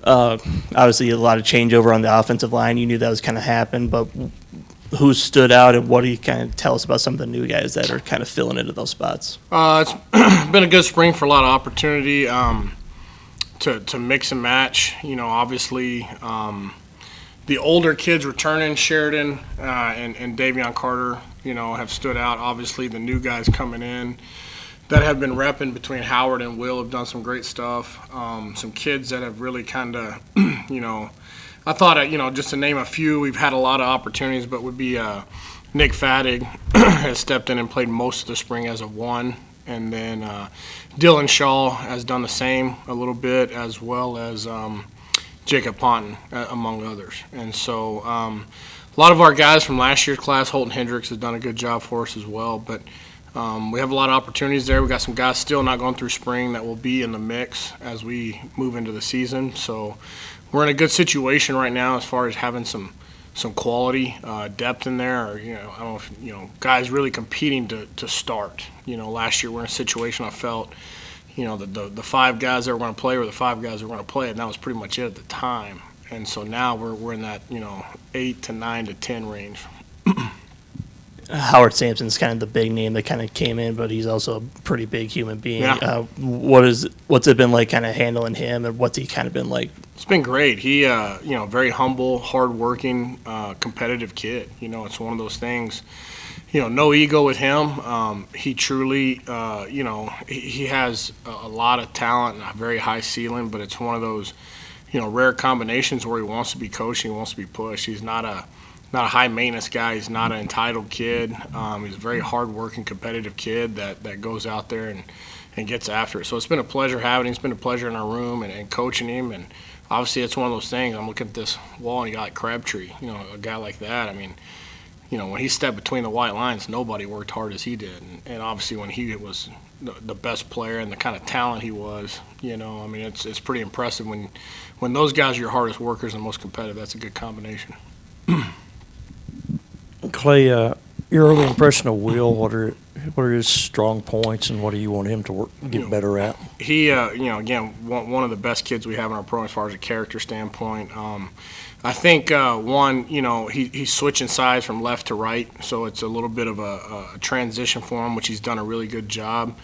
Obviously, a lot of changeover on the offensive line. You knew that was kind of happen, but who stood out, and what do you kind of tell us about some of the new guys that are kind of filling into those spots? It's been a good spring for a lot of opportunity to mix and match. Obviously, the older kids returning, Sheridan and Davion Carter, have stood out. Obviously, the new guys coming in that have been repping between Howard and Will have done some great stuff. Some kids that have really kind of, I thought, just to name a few, we've had a lot of opportunities, but would be Nick Fattig has stepped in and played most of the spring as a one. And then Dylan Shaw has done the same a little bit, as well as Jacob Ponton, among others. And so a lot of our guys from last year's class, Holton Hendricks has done a good job for us as well. But we have a lot of opportunities there. We got some guys still not going through spring that will be in the mix as we move into the season. So we're in a good situation right now as far as having some quality depth in there. Or, I don't know if, guys really competing to start. Last year we're in a situation I felt, the five guys that were going to play were the five guys that were going to play, and that was pretty much it at the time. And so now we're in that 8 to 9 to 10 range. Howard Sampson's kind of the big name that kind of came in, but he's also a pretty big human being. Yeah. What's it been like kind of handling him, and what's he kind of been like? It's been great. He, very humble, hardworking, competitive kid. It's one of those things. No ego with him. He truly, he has a lot of talent and a very high ceiling, but it's one of those, rare combinations where he wants to be coached and he wants to be pushed. He's not a high maintenance guy. He's not an entitled kid. He's a very hard-working, competitive kid that goes out there and gets after it. So it's been a pleasure having him. It's been a pleasure in our room and coaching him. And obviously, it's one of those things. I'm looking at this wall and you got like Crabtree, a guy like that. I mean, when he stepped between the white lines, nobody worked hard as he did. And obviously, when he was the best player and the kind of talent he was, it's pretty impressive when those guys are your hardest workers and most competitive. That's a good combination. Clay, your early impression of Will, what are his strong points, and what do you want him to get better at? He, again, one of the best kids we have in our program as far as a character standpoint. I think, he's switching sides from left to right, so it's a little bit of a transition for him, which he's done a really good job.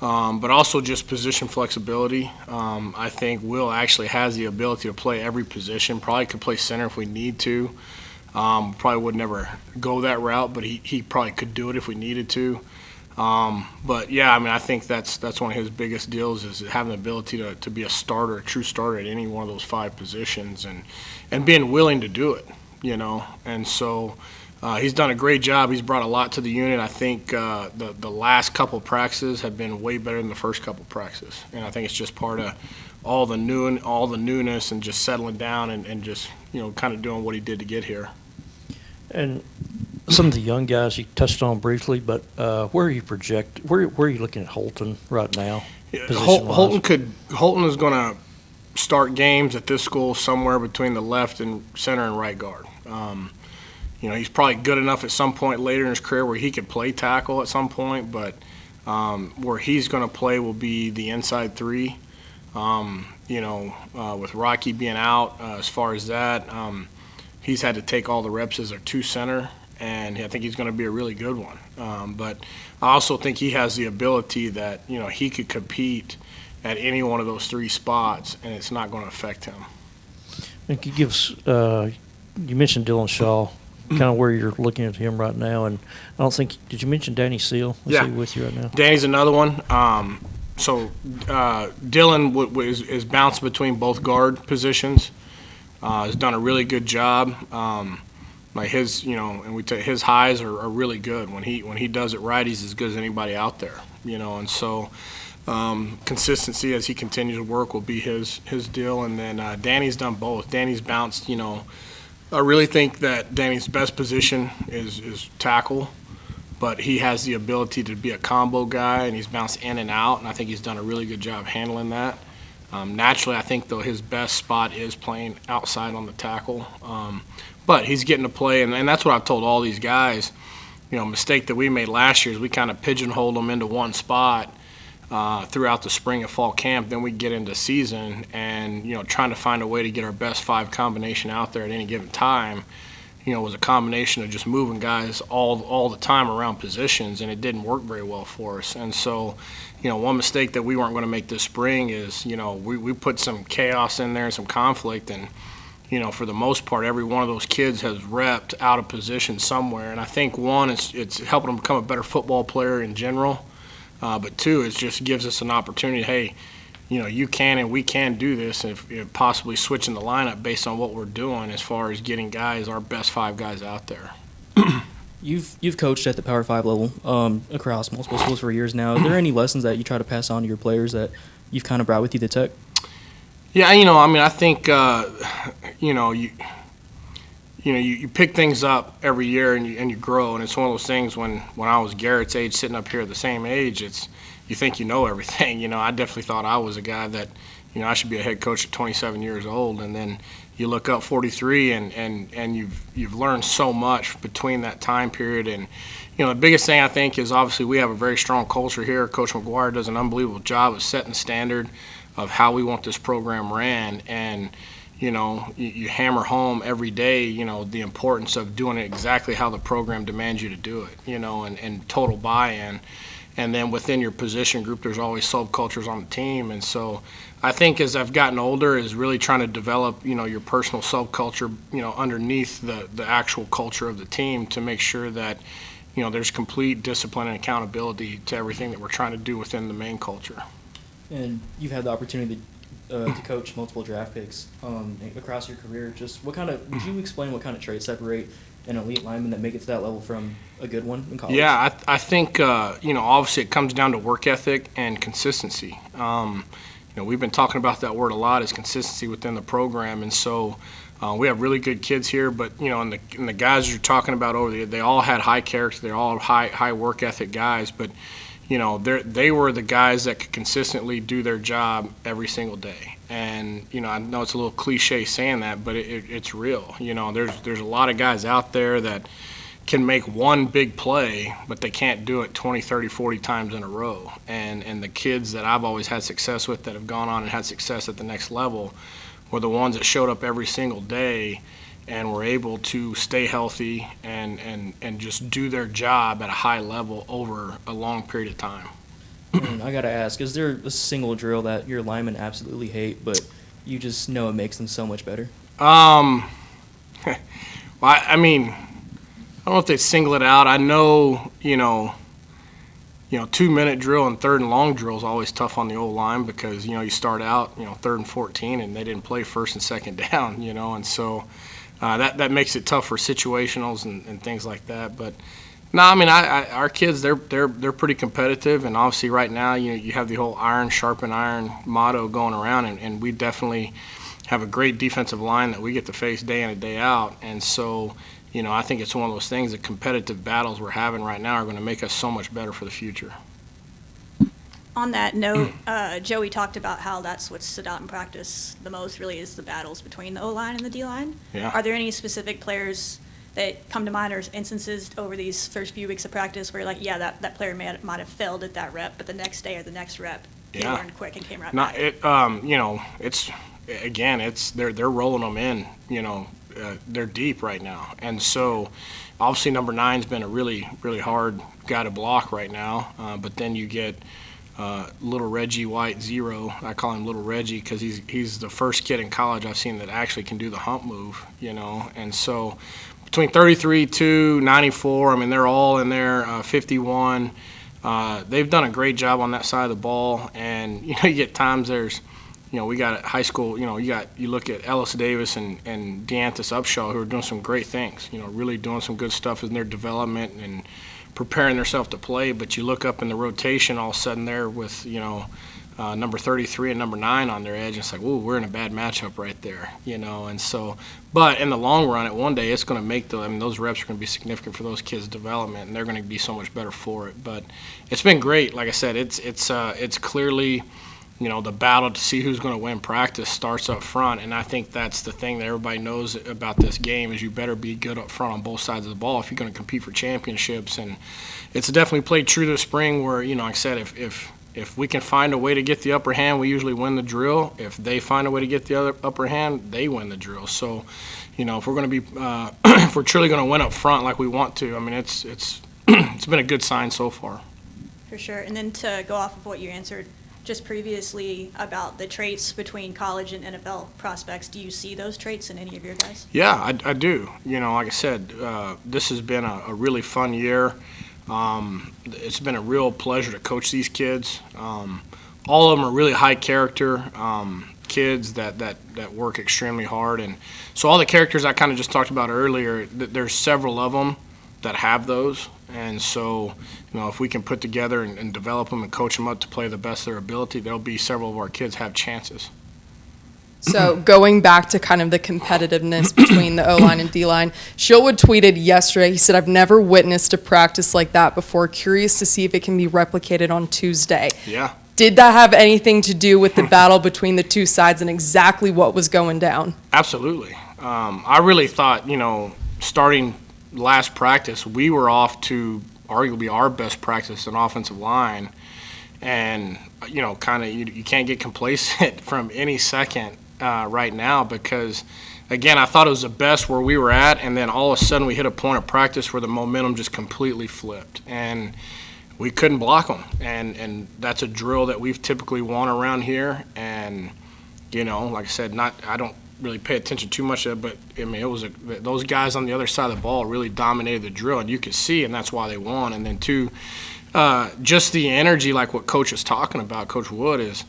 But also just position flexibility. I think Will actually has the ability to play every position, probably could play center if we need to. Probably would never go that route, but he probably could do it if we needed to. But yeah, I think that's one of his biggest deals is having the ability to be a starter, a true starter at any one of those five positions, and being willing to do it, And so he's done a great job. He's brought a lot to the unit. I think the last couple of practices have been way better than the first couple of practices, and I think it's just part of all the newness and just settling down and just kind of doing what he did to get here. And some of the young guys you touched on briefly, but where are you looking at Holton right now? Holton is going to start games at this school somewhere between the left and center and right guard. He's probably good enough at some point later in his career where he could play tackle at some point, but where he's going to play will be the inside three. With Rocky being out, as far as that, he's had to take all the reps as a two center, and I think he's going to be a really good one. But I also think he has the ability that, he could compete at any one of those three spots, and it's not going to affect him. And could you give us, you mentioned Dylan Shaw, kind of where you're looking at him right now, and I don't think, did you mention Danny Seal? Is he with you right now? Danny's another one. So Dylan is bounced between both guard positions. Has done a really good job. Like his, his highs are really good. When he does it right, he's as good as anybody out there. And so consistency as he continues to work will be his deal. And then Danny's done both. Danny's bounced. I really think that Danny's best position is tackle. But he has the ability to be a combo guy, and he's bounced in and out, and I think he's done a really good job handling that. Naturally, I think, though, his best spot is playing outside on the tackle. But he's getting to play, and that's what I've told all these guys. Mistake that we made last year is we kind of pigeonholed them into one spot throughout the spring and fall camp. Then we get into season and, trying to find a way to get our best 5 combination out there at any given time, was a combination of just moving guys all the time around positions, and it didn't work very well for us. And so, one mistake that we weren't going to make this spring is, we put some chaos in there and some conflict, and, for the most part, every one of those kids has repped out of position somewhere. And I think, one, it's helping them become a better football player in general. But 2, it just gives us an opportunity, hey, you can and we can do this, if possibly switching the lineup based on what we're doing as far as getting guys, our best 5 guys out there. You've coached at the Power 5 level across multiple schools for years now. Are there any lessons that you try to pass on to your players that you've kind of brought with you to Tech? Yeah, I think, you pick things up every year and you grow, and it's one of those things when I was Garrett's age, sitting up here at the same age, you think you know everything. I definitely thought I was a guy that, I should be a head coach at 27 years old, and then you look up 43 and you've learned so much between that time period. And, the biggest thing I think is obviously we have a very strong culture here. Coach McGuire does an unbelievable job of setting the standard of how we want this program ran, and you hammer home every day, the importance of doing it exactly how the program demands you to do it, and total buy-in. And then within your position group, there's always subcultures on the team. And so I think as I've gotten older is really trying to develop, your personal subculture, underneath the actual culture of the team to make sure that, there's complete discipline and accountability to everything that we're trying to do within the main culture. And you've had the opportunity to coach multiple draft picks across your career. Just would you explain what kind of traits separate an elite lineman that make it to that level from a good one in college? Yeah, I think, obviously it comes down to work ethic and consistency. We've been talking about that word a lot, is consistency within the program. And so we have really good kids here, but, and the guys you're talking about over there, they all had high character. They're all high work ethic guys, but, they were the guys that could consistently do their job every single day. And, I know it's a little cliche saying that, but it's real. There's a lot of guys out there that can make one big play, but they can't do it 20, 30, 40 times in a row. And the kids that I've always had success with that have gone on and had success at the next level were the ones that showed up every single day and were able to stay healthy and just do their job at a high level over a long period of time. And I got to ask, is there a single drill that your linemen absolutely hate, but you just know it makes them so much better? Well, I don't know if they single it out. I know, 2-minute drill and 3rd and long drill is always tough on the old line because, you start out, 3rd and 14 and they didn't play 1st and 2nd down, and so that makes it tough for situationals and things like that. But no, our kids, they're pretty competitive, and obviously right now, you have the whole iron sharpen iron motto going around, and we definitely have a great defensive line that we get to face day in and day out. And so, I think it's one of those things, the competitive battles we're having right now are going to make us so much better for the future. On that note, Joey talked about how that's what stood out in practice the most, really, is the battles between the O-line and the D-line. Yeah. Are there any specific players that come to mind, or instances over these first few weeks of practice where you're like, yeah, that player might have failed at that rep, but the next day or the next rep, they learned quick and came right back? They're rolling them in, they're deep right now. And so obviously number 9's been a really, really hard guy to block right now, but then you get little Reggie White, 0. I call him little Reggie because he's the first kid in college I've seen that actually can do the hump move, and so between 33 to 94, they're all in there, 51. They've done a great job on that side of the ball, and you get times there's, we got at high school, you look at Ellis Davis and Deanthus Upshaw, who are doing some great things, really doing some good stuff in their development and preparing themselves to play. But you look up in the rotation all of a sudden there with, number 33 and number 9 on their edge. It's like, ooh, we're in a bad matchup right there, and so, but in the long run, at one day, it's going to make those reps are going to be significant for those kids' development, and they're going to be so much better for it. But it's been great. Like I said, it's clearly, the battle to see who's going to win practice starts up front, and I think that's the thing that everybody knows about this game is you better be good up front on both sides of the ball if you're going to compete for championships. And it's definitely played true this spring where, like I said, if If we can find a way to get the upper hand, we usually win the drill. If they find a way to get the other upper hand, they win the drill. So, if we're going to be, if we're truly going to win up front like we want to, I mean, it's it's been a good sign so far. For sure. And then to go off of what you answered just previously about the traits between college and NFL prospects, do you see those traits in any of your guys? Yeah, I do. Like I said, this has been a really fun year. It's been a real pleasure to coach these kids. All of them are really high character kids that work extremely hard. And so all the characters I kind of just talked about earlier, there's several of them that have those. And so, if we can put together and develop them and coach them up to play the best of their ability, there'll be several of our kids have chances. So going back to kind of the competitiveness between the O-line and D-line, Shilwood tweeted yesterday, he said, "I've never witnessed a practice like that before. Curious to see if it can be replicated on Tuesday." Yeah. Did that have anything to do with the battle between the two sides and exactly what was going down? Absolutely. I really thought, starting last practice, we were off to arguably our best practice in offensive line. And, kind of you can't get complacent from any second right now because, again, I thought it was the best where we were at, and then all of a sudden we hit a point of practice where the momentum just completely flipped. And we couldn't block them. And that's a drill that we've typically won around here. And, like I said, I don't really pay attention too much to it, but, I mean, it was those guys on the other side of the ball really dominated the drill, and you could see, and that's why they won. And then, two, just the energy, like what Coach is talking about, Coach Wood, is,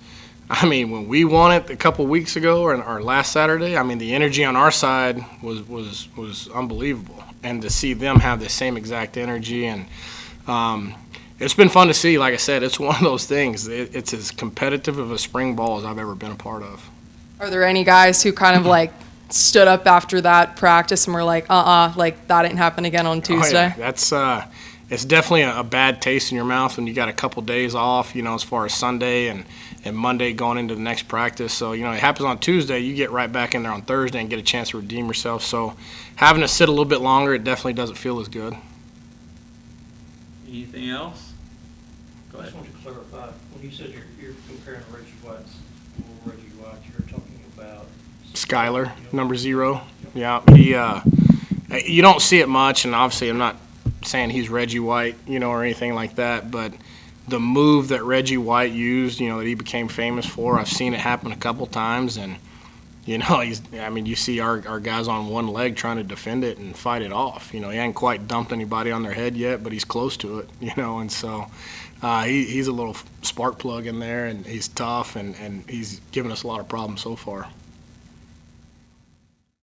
I mean, when we won it a couple weeks ago or last Saturday, I mean, the energy on our side was unbelievable. And to see them have the same exact energy, and it's been fun to see. Like I said, it's one of those things. It's as competitive of a spring ball as I've ever been a part of. Are there any guys who kind of like stood up after that practice and were like, like that didn't happen again on Tuesday? Oh, yeah. That's it's definitely a bad taste in your mouth when you got a couple days off, as far as Sunday and Monday going into the next practice. So, it happens on Tuesday, you get right back in there on Thursday and get a chance to redeem yourself. So having to sit a little bit longer, it definitely doesn't feel as good. Anything else? Go I ahead. just want to clarify, when you said you're comparing Reggie White's, Reggie White, you're talking about Skyler, number 0. Yeah, he. You don't see it much, and obviously I'm not saying he's Reggie White, or anything like that, but the move that Reggie White used, that he became famous for, I've seen it happen a couple times, and you see our guys on one leg trying to defend it and fight it off. He hadn't quite dumped anybody on their head yet, but he's close to it, and so he's a little spark plug in there, and he's tough, and he's given us a lot of problems so far.